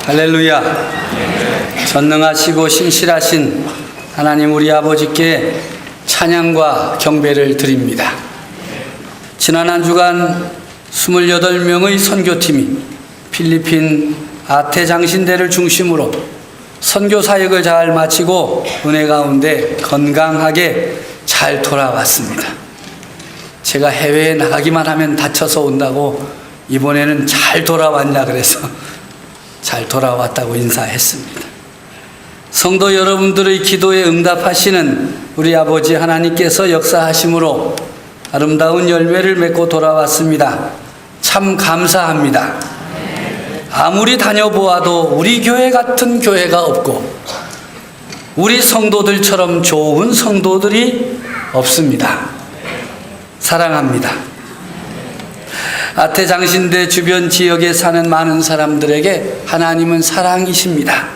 할렐루야. 전능하시고 신실하신 하나님 우리 아버지께 찬양과 경배를 드립니다. 지난 한 주간 28명의 선교팀이 필리핀 아테 장신대를 중심으로 선교 사역을 잘 마치고 은혜 가운데 건강하게 잘 돌아왔습니다. 제가 해외에 나가기만 하면 다쳐서 온다고 이번에는 잘 돌아왔냐 그래서 잘 돌아왔다고 인사했습니다. 성도 여러분들의 기도에 응답하시는 우리 아버지 하나님께서 역사하심으로 아름다운 열매를 맺고 돌아왔습니다. 참 감사합니다. 아무리 다녀보아도 우리 교회 같은 교회가 없고 우리 성도들처럼 좋은 성도들이 없습니다. 사랑합니다. 아테 장신대 주변 지역에 사는 많은 사람들에게 하나님은 사랑이십니다.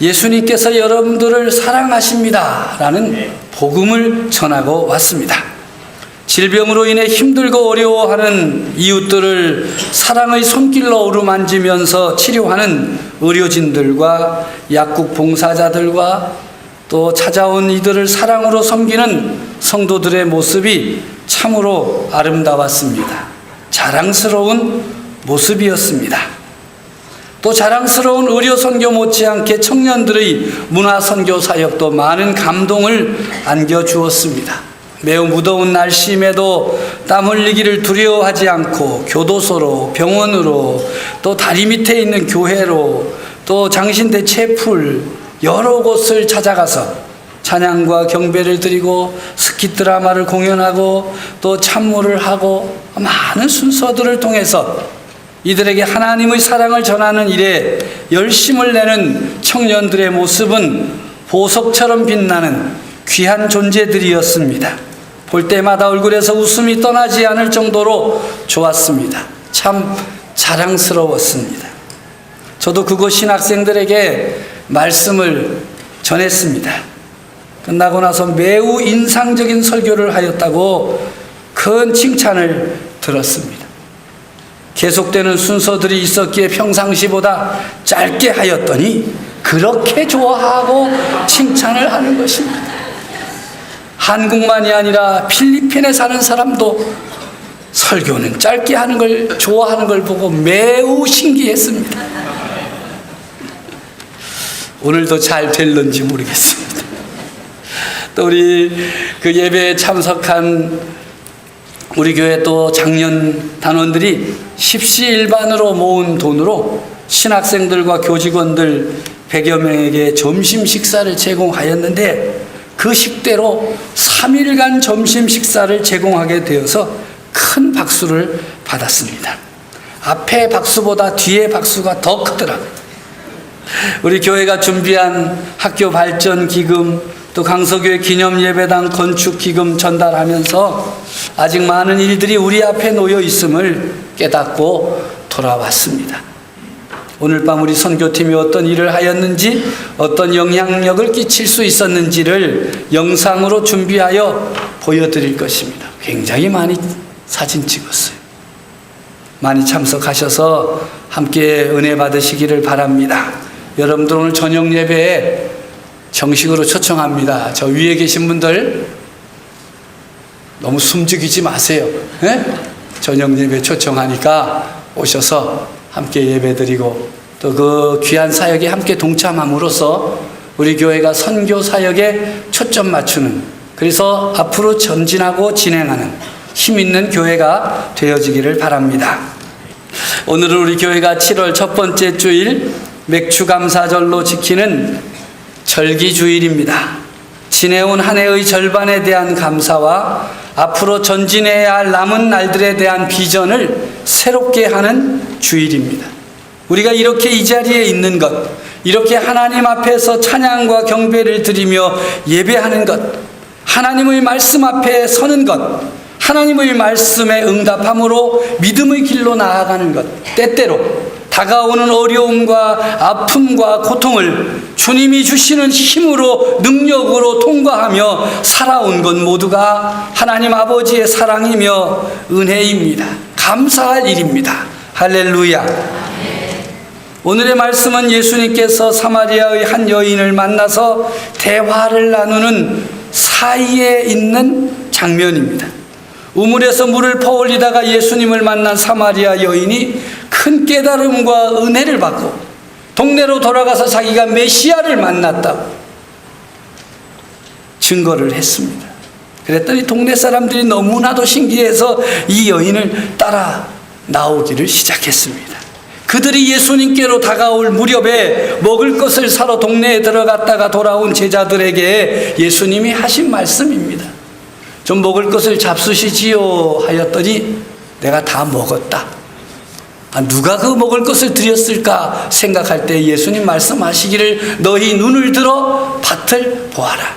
예수님께서 여러분들을 사랑하십니다 라는 복음을 전하고 왔습니다. 질병으로 인해 힘들고 어려워하는 이웃들을 사랑의 손길로 어루만지면서 치료하는 의료진들과 약국 봉사자들과 또 찾아온 이들을 사랑으로 섬기는 성도들의 모습이 참으로 아름다웠습니다. 자랑스러운 모습이었습니다. 또 자랑스러운 의료선교 못지않게 청년들의 문화선교 사역도 많은 감동을 안겨주었습니다. 매우 무더운 날씨임에도 땀 흘리기를 두려워하지 않고 교도소로, 병원으로, 또 다리 밑에 있는 교회로, 또 장신대 채플 여러 곳을 찾아가서 찬양과 경배를 드리고 스킷 드라마를 공연하고 또 찬물을 하고 많은 순서들을 통해서 이들에게 하나님의 사랑을 전하는 일에 열심을 내는 청년들의 모습은 보석처럼 빛나는 귀한 존재들이었습니다. 볼 때마다 얼굴에서 웃음이 떠나지 않을 정도로 좋았습니다. 참 자랑스러웠습니다. 저도 그곳 신학생들에게 말씀을 전했습니다. 끝나고 나서 매우 인상적인 설교를 하였다고 큰 칭찬을 들었습니다. 계속되는 순서들이 있었기에 평상시보다 짧게 하였더니 그렇게 좋아하고 칭찬을 하는 것입니다. 한국만이 아니라 필리핀에 사는 사람도 설교는 짧게 하는 걸 좋아하는 걸 보고 매우 신기했습니다. 오늘도 잘 될런지 모르겠습니다. 또 우리 그 예배에 참석한 우리 교회 또 장년 단원들이 십시일반으로 모은 돈으로 신학생들과 교직원들 100여 명에게 점심 식사를 제공하였는데 그 식대로 3일간 점심 식사를 제공하게 되어서 큰 박수를 받았습니다. 앞에 박수보다 뒤에 박수가 더 크더라고요. 우리 교회가 준비한 학교 발전 기금, 또 강서교회 기념예배당 건축 기금 전달하면서 아직 많은 일들이 우리 앞에 놓여 있음을 깨닫고 돌아왔습니다. 오늘 밤 우리 선교팀이 어떤 일을 하였는지, 어떤 영향력을 끼칠 수 있었는지를 영상으로 준비하여 보여드릴 것입니다. 굉장히 많이 사진 찍었어요. 많이 참석하셔서 함께 은혜 받으시기를 바랍니다. 여러분들 오늘 저녁 예배에 정식으로 초청합니다. 저 위에 계신 분들 너무 숨죽이지 마세요. 네? 저녁 예배 초청하니까 오셔서 함께 예배드리고 또 그 귀한 사역에 함께 동참함으로써 우리 교회가 선교 사역에 초점 맞추는, 그래서 앞으로 전진하고 진행하는 힘 있는 교회가 되어지기를 바랍니다. 오늘은 우리 교회가 7월 첫 번째 주일 맥추감사절로 지키는 절기주일입니다. 지내온 한 해의 절반에 대한 감사와 앞으로 전진해야 할 남은 날들에 대한 비전을 새롭게 하는 주일입니다. 우리가 이렇게 이 자리에 있는 것, 이렇게 하나님 앞에서 찬양과 경배를 드리며 예배하는 것, 하나님의 말씀 앞에 서는 것, 하나님의 말씀에 응답함으로 믿음의 길로 나아가는 것, 때때로 다가오는 어려움과 아픔과 고통을 주님이 주시는 힘으로 능력으로 통과하며 살아온 것 모두가 하나님 아버지의 사랑이며 은혜입니다. 감사할 일입니다. 할렐루야. 오늘의 말씀은 예수님께서 사마리아의 한 여인을 만나서 대화를 나누는 사이에 있는 장면입니다. 우물에서 물을 퍼올리다가 예수님을 만난 사마리아 여인이 큰 깨달음과 은혜를 받고 동네로 돌아가서 자기가 메시아를 만났다고 증거를 했습니다. 그랬더니 동네 사람들이 너무나도 신기해서 이 여인을 따라 나오기를 시작했습니다. 그들이 예수님께로 다가올 무렵에 먹을 것을 사러 동네에 들어갔다가 돌아온 제자들에게 예수님이 하신 말씀입니다. 좀 먹을 것을 잡수시지요 하였더니 내가 다 먹었다. 누가 그 먹을 것을 드렸을까 생각할 때 예수님 말씀하시기를 너희 눈을 들어 밭을 보아라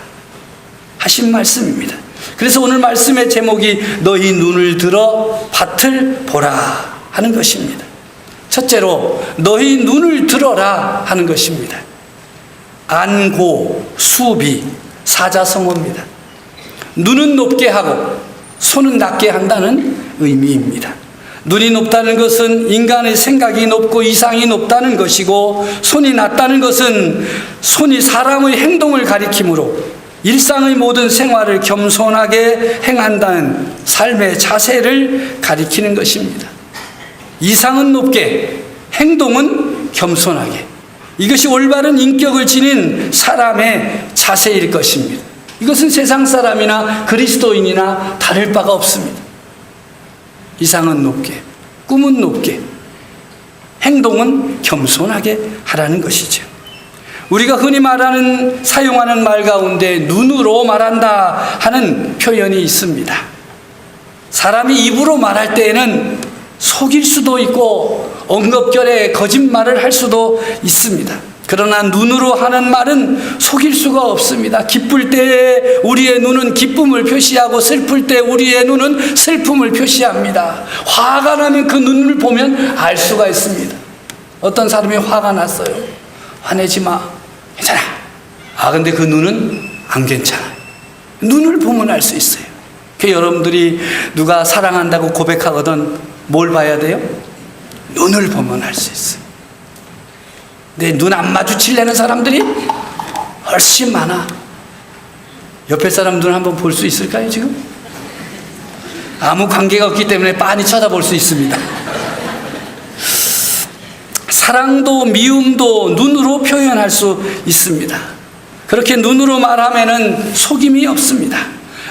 하신 말씀입니다. 그래서 오늘 말씀의 제목이 너희 눈을 들어 밭을 보라 하는 것입니다. 첫째로 너희 눈을 들어라 하는 것입니다. 안고 수비 사자성어입니다. 눈은 높게 하고 손은 낮게 한다는 의미입니다. 눈이 높다는 것은 인간의 생각이 높고 이상이 높다는 것이고, 손이 낮다는 것은 손이 사람의 행동을 가리키므로 일상의 모든 생활을 겸손하게 행한다는 삶의 자세를 가리키는 것입니다. 이상은 높게, 행동은 겸손하게. 이것이 올바른 인격을 지닌 사람의 자세일 것입니다. 이것은 세상 사람이나 그리스도인이나 다를 바가 없습니다. 이상은 높게, 꿈은 높게, 행동은 겸손하게 하라는 것이죠. 우리가 흔히 사용하는 말 가운데 눈으로 말한다 하는 표현이 있습니다. 사람이 입으로 말할 때에는 속일 수도 있고 엉겁결에 거짓말을 할 수도 있습니다. 그러나 눈으로 하는 말은 속일 수가 없습니다. 기쁠 때에 우리의 눈은 기쁨을 표시하고 슬플 때 우리의 눈은 슬픔을 표시합니다. 화가 나면 그 눈을 보면 알 수가 있습니다. 어떤 사람이 화가 났어요. 화내지 마. 괜찮아. 근데 그 눈은 안 괜찮아. 눈을 보면 알 수 있어요. 여러분들이 누가 사랑한다고 고백하거든 뭘 봐야 돼요? 눈을 보면 알 수 있어요. 내 눈 안 마주치려는 사람들이 훨씬 많아. 옆에 사람 눈 한번 볼 수 있을까요 지금? 아무 관계가 없기 때문에 빤히 쳐다볼 수 있습니다. 사랑도 미움도 눈으로 표현할 수 있습니다. 그렇게 눈으로 말하면은 속임이 없습니다.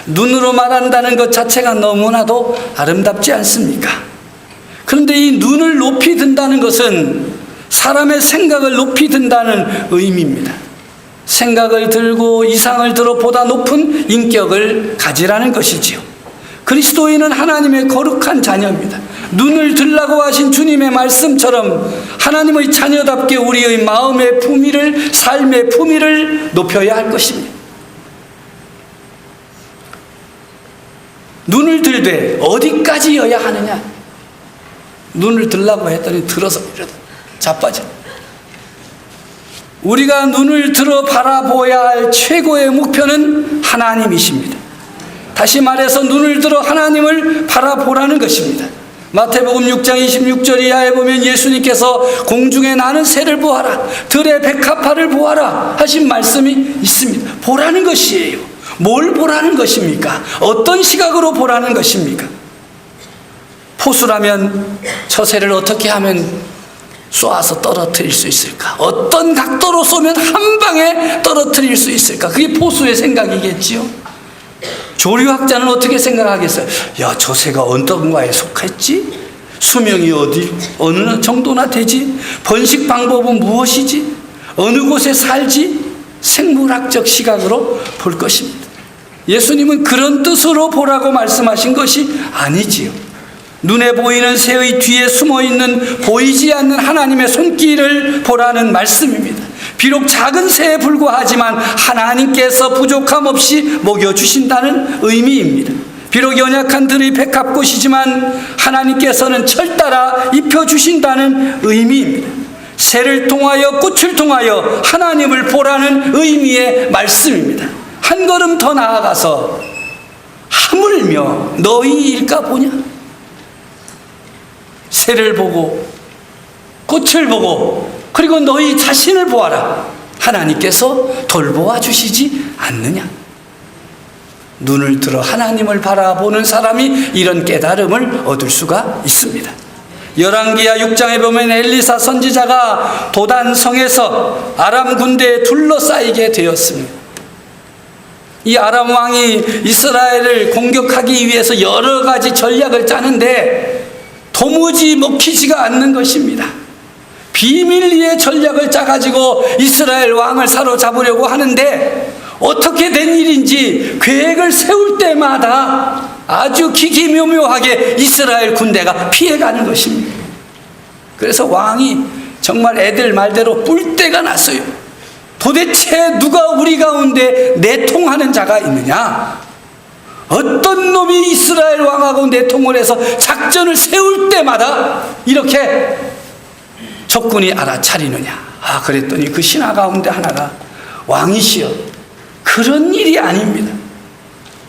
눈으로 말한다는 것 자체가 너무나도 아름답지 않습니까? 그런데 이 눈을 높이 든다는 것은 사람의 생각을 높이 든다는 의미입니다. 생각을 들고 이상을 들어 보다 높은 인격을 가지라는 것이지요. 그리스도인은 하나님의 거룩한 자녀입니다. 눈을 들라고 하신 주님의 말씀처럼 하나님의 자녀답게 우리의 마음의 품위를, 삶의 품위를 높여야 할 것입니다. 눈을 들되 어디까지여야 하느냐? 눈을 들라고 했더니 들어서 이러다 자빠져. 우리가 눈을 들어 바라보아야 할 최고의 목표는 하나님이십니다. 다시 말해서 눈을 들어 하나님을 바라보라는 것입니다. 마태복음 6장 26절 이하에 보면 예수님께서 공중에 나는 새를 보아라, 들의 백합화를 보아라 하신 말씀이 있습니다. 보라는 것이에요. 뭘 보라는 것입니까? 어떤 시각으로 보라는 것입니까? 포수라면 저 새를 어떻게 하면 쏘아서 떨어뜨릴 수 있을까? 어떤 각도로 쏘면 한 방에 떨어뜨릴 수 있을까? 그게 포수의 생각이겠지요. 조류학자는 어떻게 생각하겠어요? 야, 저 새가 어떤가에 속했지? 수명이 어느 정도나 되지? 번식 방법은 무엇이지? 어느 곳에 살지? 생물학적 시각으로 볼 것입니다. 예수님은 그런 뜻으로 보라고 말씀하신 것이 아니지요. 눈에 보이는 새의 뒤에 숨어있는 보이지 않는 하나님의 손길을 보라는 말씀입니다. 비록 작은 새에 불과하지만 하나님께서 부족함 없이 먹여주신다는 의미입니다. 비록 연약한 들의 백합꽃이지만 하나님께서는 철따라 입혀주신다는 의미입니다. 새를 통하여 꽃을 통하여 하나님을 보라는 의미의 말씀입니다. 한 걸음 더 나아가서 하물며 너희일까 보냐? 새를 보고 꽃을 보고 그리고 너희 자신을 보아라. 하나님께서 돌보아 주시지 않느냐. 눈을 들어 하나님을 바라보는 사람이 이런 깨달음을 얻을 수가 있습니다. 열왕기야 6장에 보면 엘리사 선지자가 도단성에서 아람 군대에 둘러싸이게 되었습니다. 이 아람 왕이 이스라엘을 공격하기 위해서 여러 가지 전략을 짜는데 도무지 먹히지가 않는 것입니다. 비밀리에 전략을 짜가지고 이스라엘 왕을 사로잡으려고 하는데 어떻게 된 일인지 계획을 세울 때마다 아주 기기묘묘하게 이스라엘 군대가 피해가는 것입니다. 그래서 왕이 정말 애들 말대로 뿔 때가 났어요. 도대체 누가 우리 가운데 내통하는 자가 있느냐? 어떤 놈이 이스라엘 왕하고 내통을 해서 작전을 세울 때마다 이렇게 적군이 알아차리느냐? 그랬더니 그 신하 가운데 하나가 왕이시여, 그런 일이 아닙니다.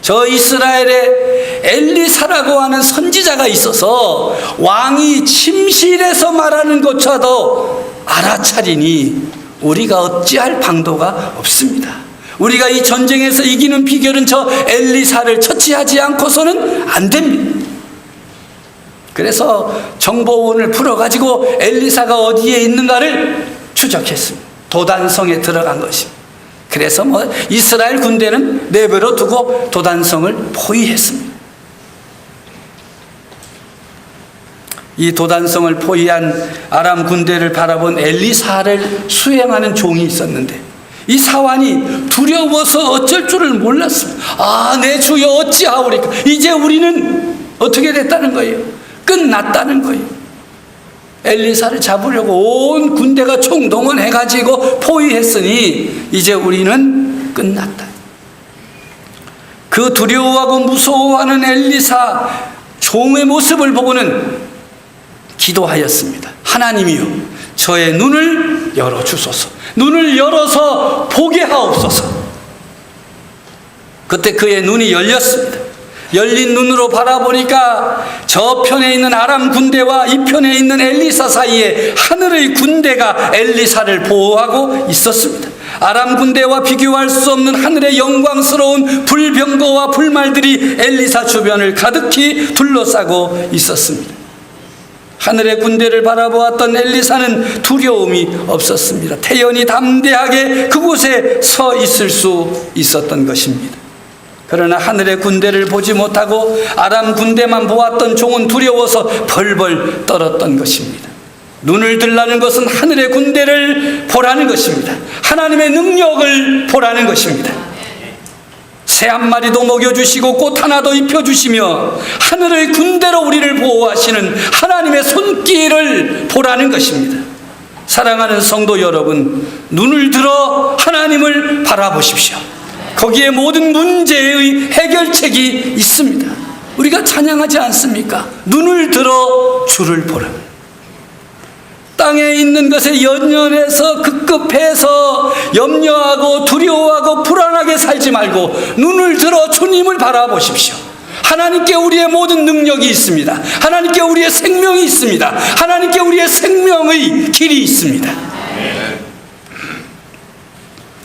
저 이스라엘에 엘리사라고 하는 선지자가 있어서 왕이 침실에서 말하는 것조차도 알아차리니 우리가 어찌할 방도가 없습니다. 우리가 이 전쟁에서 이기는 비결은 저 엘리사를 처치하지 않고서는 안 됩니다. 그래서 정보원을 풀어가지고 엘리사가 어디에 있는가를 추적했습니다. 도단성에 들어간 것입니다. 그래서 이스라엘 군대는 내버려 두고 도단성을 포위했습니다. 이 도단성을 포위한 아람 군대를 바라본 엘리사를 수행하는 종이 있었는데 이 사환이 두려워서 어쩔 줄을 몰랐습니다. 내 주여 어찌하오리까. 이제 우리는 어떻게 됐다는 거예요? 끝났다는 거예요. 엘리사를 잡으려고 온 군대가 총동원해가지고 포위했으니 이제 우리는 끝났다. 그 두려워하고 무서워하는 엘리사 종의 모습을 보고는 기도하였습니다. 하나님이여, 저의 눈을 열어주소서. 눈을 열어서 보게 하옵소서. 그때 그의 눈이 열렸습니다. 열린 눈으로 바라보니까 저편에 있는 아람 군대와 이편에 있는 엘리사 사이에 하늘의 군대가 엘리사를 보호하고 있었습니다. 아람 군대와 비교할 수 없는 하늘의 영광스러운 불병거와 불말들이 엘리사 주변을 가득히 둘러싸고 있었습니다. 하늘의 군대를 바라보았던 엘리사는 두려움이 없었습니다. 태연히 담대하게 그곳에 서 있을 수 있었던 것입니다. 그러나 하늘의 군대를 보지 못하고 아람 군대만 보았던 종은 두려워서 벌벌 떨었던 것입니다. 눈을 들라는 것은 하늘의 군대를 보라는 것입니다. 하나님의 능력을 보라는 것입니다. 새 한 마리도 먹여주시고 꽃 하나도 입혀주시며 하늘의 군대로 우리를 보호하시는 하나님의 손길을 보라는 것입니다. 사랑하는 성도 여러분, 눈을 들어 하나님을 바라보십시오. 거기에 모든 문제의 해결책이 있습니다. 우리가 찬양하지 않습니까? 눈을 들어 주를 보라. 땅에 있는 것에 연연해서 급급해서 염려하고 두려워하고 불안하게 살지 말고 눈을 들어 주님을 바라보십시오. 하나님께 우리의 모든 능력이 있습니다. 하나님께 우리의 생명이 있습니다. 하나님께 우리의 생명의 길이 있습니다.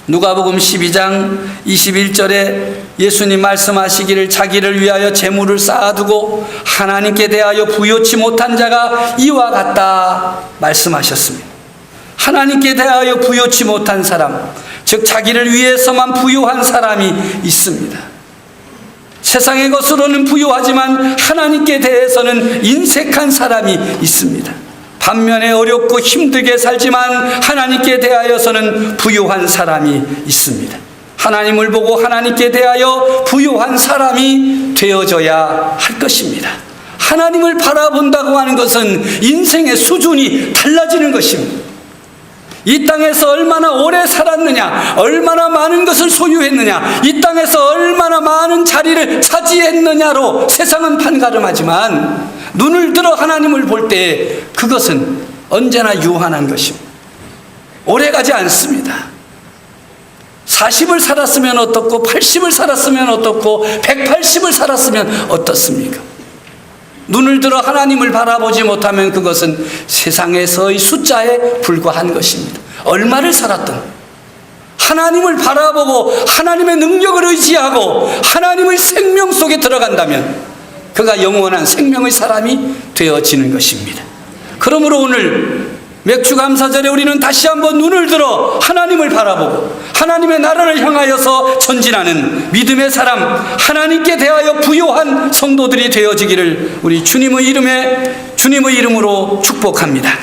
누가복음 12장 21절에 예수님 말씀하시기를 자기를 위하여 재물을 쌓아두고 하나님께 대하여 부요치 못한 자가 이와 같다 말씀하셨습니다. 하나님께 대하여 부요치 못한 사람, 즉 자기를 위해서만 부요한 사람이 있습니다. 세상의 것으로는 부요하지만 하나님께 대해서는 인색한 사람이 있습니다. 반면에 어렵고 힘들게 살지만 하나님께 대하여서는 부요한 사람이 있습니다. 하나님을 보고 하나님께 대하여 부요한 사람이 되어져야 할 것입니다. 하나님을 바라본다고 하는 것은 인생의 수준이 달라지는 것입니다. 이 땅에서 얼마나 오래 살았느냐, 얼마나 많은 것을 소유했느냐, 이 땅에서 얼마나 많은 자리를 차지했느냐로 세상은 판가름하지만 눈을 들어 하나님을 볼 때 그것은 언제나 유한한 것입니다. 오래가지 않습니다. 40을 살았으면 어떻고 80을 살았으면 어떻고 180을 살았으면 어떻습니까? 눈을 들어 하나님을 바라보지 못하면 그것은 세상에서의 숫자에 불과한 것입니다. 얼마를 살았든 하나님을 바라보고 하나님의 능력을 의지하고 하나님의 생명 속에 들어간다면 그가 영원한 생명의 사람이 되어지는 것입니다. 그러므로 오늘 맥주감사절에 우리는 다시 한번 눈을 들어 하나님을 바라보고 하나님의 나라를 향하여서 전진하는 믿음의 사람, 하나님께 대하여 부요한 성도들이 되어지기를 우리 주님의 이름으로 축복합니다.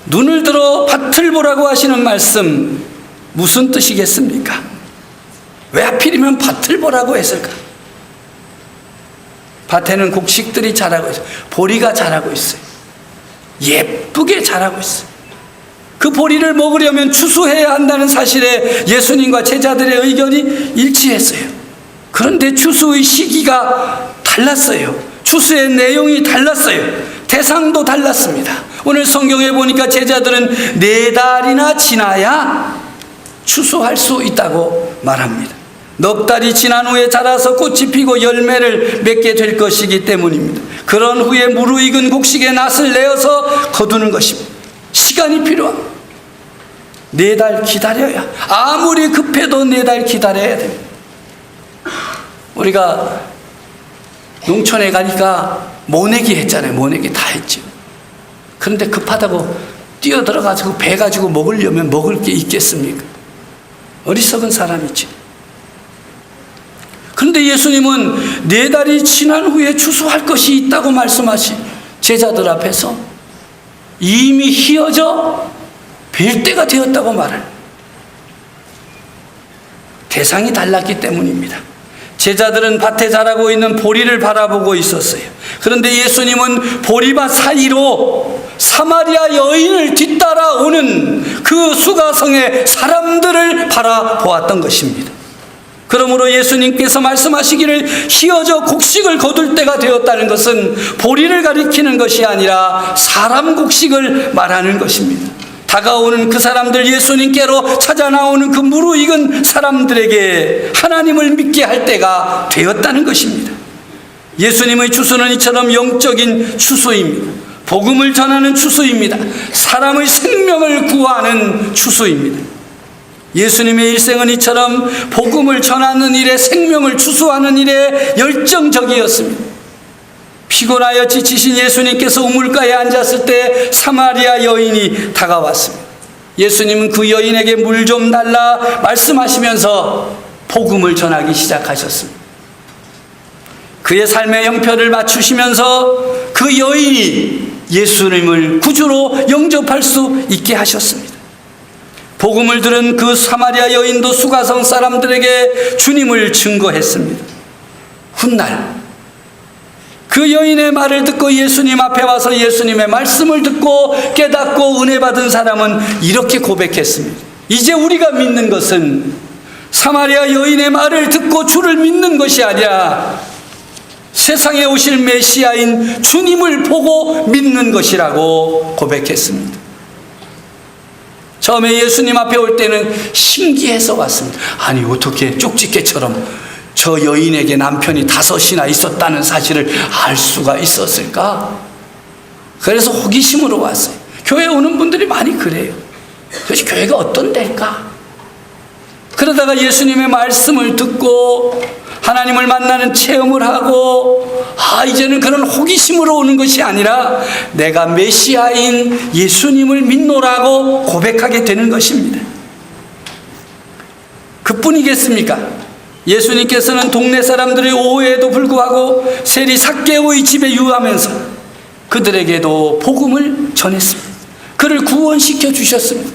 눈을 들어 밭을 보라고 하시는 말씀, 무슨 뜻이겠습니까? 왜 하필이면 밭을 보라고 했을까? 밭에는 곡식들이 자라고 있어요. 보리가 자라고 있어요. 예쁘게 자라고 있어요. 그 보리를 먹으려면 추수해야 한다는 사실에 예수님과 제자들의 의견이 일치했어요. 그런데 추수의 시기가 달랐어요. 추수의 내용이 달랐어요. 대상도 달랐습니다. 오늘 성경에 보니까 제자들은 4달이나 지나야 추수할 수 있다고 말합니다. 넉 달이 지난 후에 자라서 꽃이 피고 열매를 맺게 될 것이기 때문입니다. 그런 후에 무르익은 곡식의 낫을 내어서 거두는 것입니다. 시간이 필요합니다. 4달 기다려야, 아무리 급해도 4달 기다려야 됩니다. 우리가 농촌에 가니까 모내기 했잖아요. 모내기 다 했죠. 그런데 급하다고 뛰어들어가지고 배 가지고 먹으려면 먹을 게 있겠습니까? 어리석은 사람이지. 그런데 예수님은 4달이 지난 후에 추수할 것이 있다고 말씀하신 제자들 앞에서 이미 희어져 뵐 때가 되었다고 말을. 대상이 달랐기 때문입니다. 제자들은 밭에 자라고 있는 보리를 바라보고 있었어요. 그런데 예수님은 보리밭 사이로 사마리아 여인을 뒤따라 오는 그 수가성의 사람들을 바라보았던 것입니다. 그러므로 예수님께서 말씀하시기를 희어져 곡식을 거둘 때가 되었다는 것은 보리를 가리키는 것이 아니라 사람 곡식을 말하는 것입니다. 다가오는 그 사람들, 예수님께로 찾아 나오는 그 무르익은 사람들에게 하나님을 믿게 할 때가 되었다는 것입니다. 예수님의 추수는 이처럼 영적인 추수입니다. 복음을 전하는 추수입니다. 사람의 생명을 구하는 추수입니다. 예수님의 일생은 이처럼 복음을 전하는 일에, 생명을 추수하는 일에 열정적이었습니다. 피곤하여 지치신 예수님께서 우물가에 앉았을 때 사마리아 여인이 다가왔습니다. 예수님은 그 여인에게 물 좀 달라 말씀하시면서 복음을 전하기 시작하셨습니다. 그의 삶의 형편을 맞추시면서 그 여인이 예수님을 구주로 영접할 수 있게 하셨습니다. 복음을 들은 그 사마리아 여인도 수가성 사람들에게 주님을 증거했습니다. 훗날 그 여인의 말을 듣고 예수님 앞에 와서 예수님의 말씀을 듣고 깨닫고 은혜 받은 사람은 이렇게 고백했습니다. 이제 우리가 믿는 것은 사마리아 여인의 말을 듣고 주를 믿는 것이 아니라 세상에 오실 메시아인 주님을 보고 믿는 것이라고 고백했습니다. 처음에 예수님 앞에 올 때는 신기해서 왔습니다. 아니, 어떻게 쪽집게처럼 저 여인에게 남편이 5이나 있었다는 사실을 알 수가 있었을까? 그래서 호기심으로 왔어요. 교회 오는 분들이 많이 그래요. 도대체 교회가 어떤 데일까? 그러다가 예수님의 말씀을 듣고 하나님을 만나는 체험을 하고, 이제는 그런 호기심으로 오는 것이 아니라 내가 메시아인 예수님을 믿노라고 고백하게 되는 것입니다. 그뿐이겠습니까? 예수님께서는 동네 사람들의 오해에도 불구하고 세리 삭개오의 집에 유하면서 그들에게도 복음을 전했습니다. 그를 구원시켜 주셨습니다.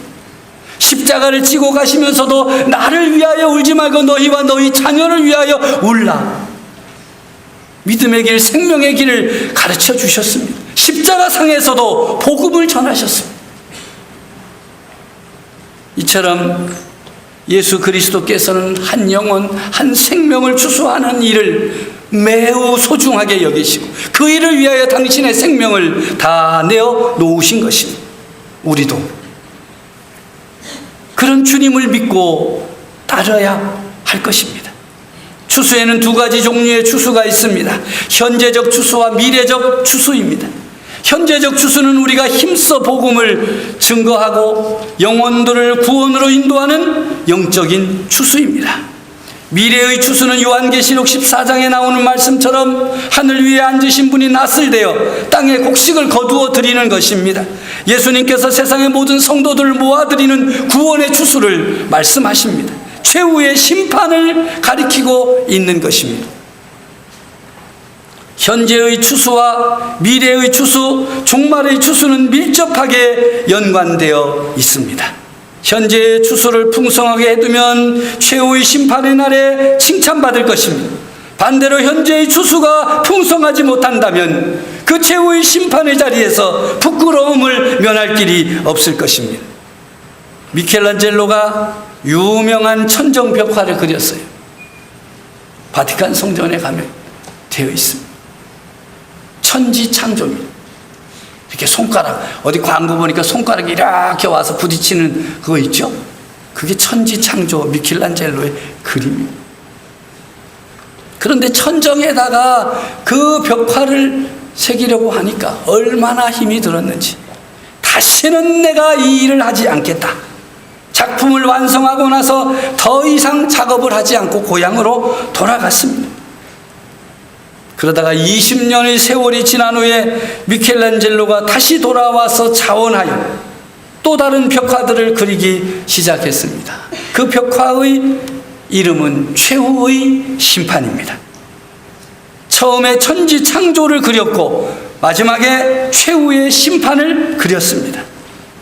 십자가를 지고 가시면서도 나를 위하여 울지 말고 너희와 너희 자녀를 위하여 울라. 믿음의 길, 생명의 길을 가르쳐 주셨습니다. 십자가상에서도 복음을 전하셨습니다. 이처럼 예수 그리스도께서는 한 영혼, 한 생명을 추수하는 일을 매우 소중하게 여기시고 그 일을 위하여 당신의 생명을 다 내어 놓으신 것입니다. 우리도 그런 주님을 믿고 따라야 할 것입니다. 추수에는 두 가지 종류의 추수가 있습니다. 현재적 추수와 미래적 추수입니다. 현재적 추수는 우리가 힘써 복음을 증거하고 영혼들을 구원으로 인도하는 영적인 추수입니다. 미래의 추수는 요한계시록 14장에 나오는 말씀처럼 하늘 위에 앉으신 분이 낫을 대어 땅에 곡식을 거두어 드리는 것입니다. 예수님께서 세상의 모든 성도들을 모아드리는 구원의 추수를 말씀하십니다. 최후의 심판을 가리키고 있는 것입니다. 현재의 추수와 미래의 추수, 종말의 추수는 밀접하게 연관되어 있습니다. 현재의 추수를 풍성하게 해두면 최후의 심판의 날에 칭찬받을 것입니다. 반대로 현재의 추수가 풍성하지 못한다면 그 최후의 심판의 자리에서 부끄러움을 면할 길이 없을 것입니다. 미켈란젤로가 유명한 천정 벽화를 그렸어요. 바티칸 성전에 가면 되어 있습니다. 천지창조입니다. 이렇게 손가락, 어디 광고 보니까 손가락이 이렇게 와서 부딪히는 그거 있죠? 그게 천지창조 미켈란젤로의 그림입니다. 그런데 천정에다가 그 벽화를 새기려고 하니까 얼마나 힘이 들었는지, 다시는 내가 이 일을 하지 않겠다. 작품을 완성하고 나서 더 이상 작업을 하지 않고 고향으로 돌아갔습니다. 그러다가 20년의 세월이 지난 후에 미켈란젤로가 다시 돌아와서 자원하여 또 다른 벽화들을 그리기 시작했습니다. 그 벽화의 이름은 최후의 심판입니다. 처음에 천지 창조를 그렸고 마지막에 최후의 심판을 그렸습니다.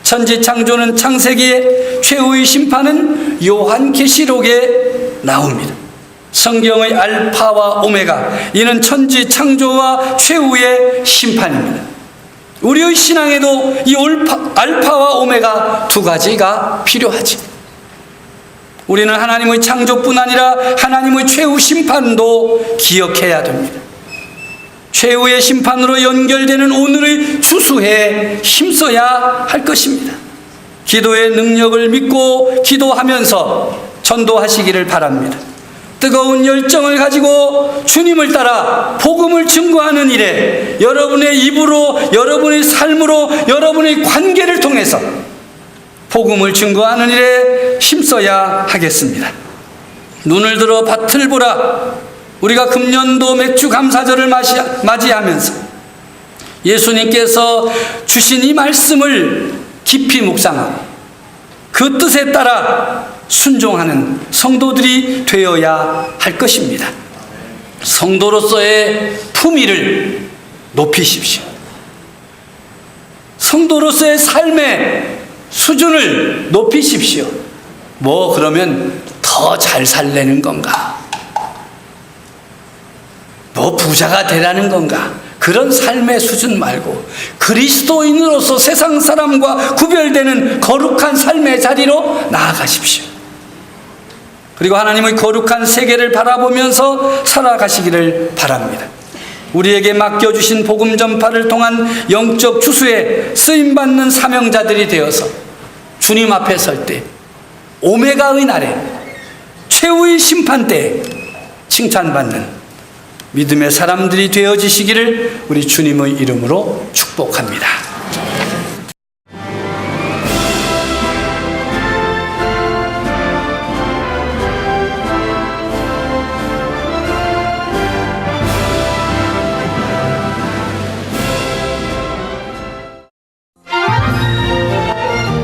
천지 창조는 창세기에, 최후의 심판은 요한계시록에 나옵니다. 성경의 알파와 오메가, 이는 천지 창조와 최후의 심판입니다. 우리의 신앙에도 이 알파와 오메가 두 가지가 필요하지. 우리는 하나님의 창조뿐 아니라 하나님의 최후 심판도 기억해야 됩니다. 최후의 심판으로 연결되는 오늘의 추수에 힘써야 할 것입니다. 기도의 능력을 믿고 기도하면서 전도하시기를 바랍니다. 뜨거운 열정을 가지고 주님을 따라 복음을 증거하는 일에 여러분의 입으로, 여러분의 삶으로, 여러분의 관계를 통해서 복음을 증거하는 일에 힘써야 하겠습니다. 눈을 들어 밭을 보라. 우리가 금년도 맥주 감사절을 맞이하면서 예수님께서 주신 이 말씀을 깊이 묵상하고 그 뜻에 따라 순종하는 성도들이 되어야 할 것입니다. 성도로서의 품위를 높이십시오. 성도로서의 삶의 수준을 높이십시오. 뭐 그러면 더 잘 살려는 건가? 뭐 부자가 되라는 건가? 그런 삶의 수준 말고 그리스도인으로서 세상 사람과 구별되는 거룩한 삶의 자리로 나아가십시오. 그리고 하나님의 거룩한 세계를 바라보면서 살아가시기를 바랍니다. 우리에게 맡겨주신 복음 전파를 통한 영적 추수에 쓰임받는 사명자들이 되어서 주님 앞에 설 때, 오메가의 날에, 최후의 심판 때에 칭찬받는 믿음의 사람들이 되어지시기를 우리 주님의 이름으로 축복합니다.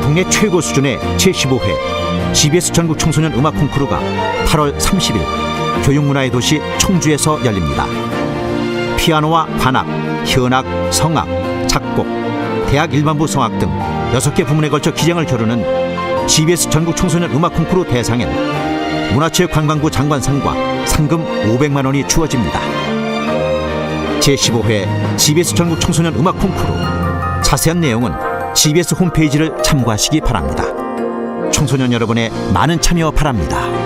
국내 최고 수준의 제15회 GBS 전국 청소년 음악 콩쿠르가 8월 30일 교육문화의 도시 청주에서 열립니다. 피아노와 관악, 현악, 성악, 작곡, 대학 일반부 성악 등 6개 부문에 걸쳐 기량을 겨루는 GBS 전국 청소년 음악 콩쿠르 대상엔 문화체육관광부 장관상과 상금 500만 원이 주어집니다. 제15회 GBS 전국 청소년 음악 콩쿠르, 자세한 내용은 GBS 홈페이지를 참고하시기 바랍니다. 청소년 여러분의 많은 참여 바랍니다.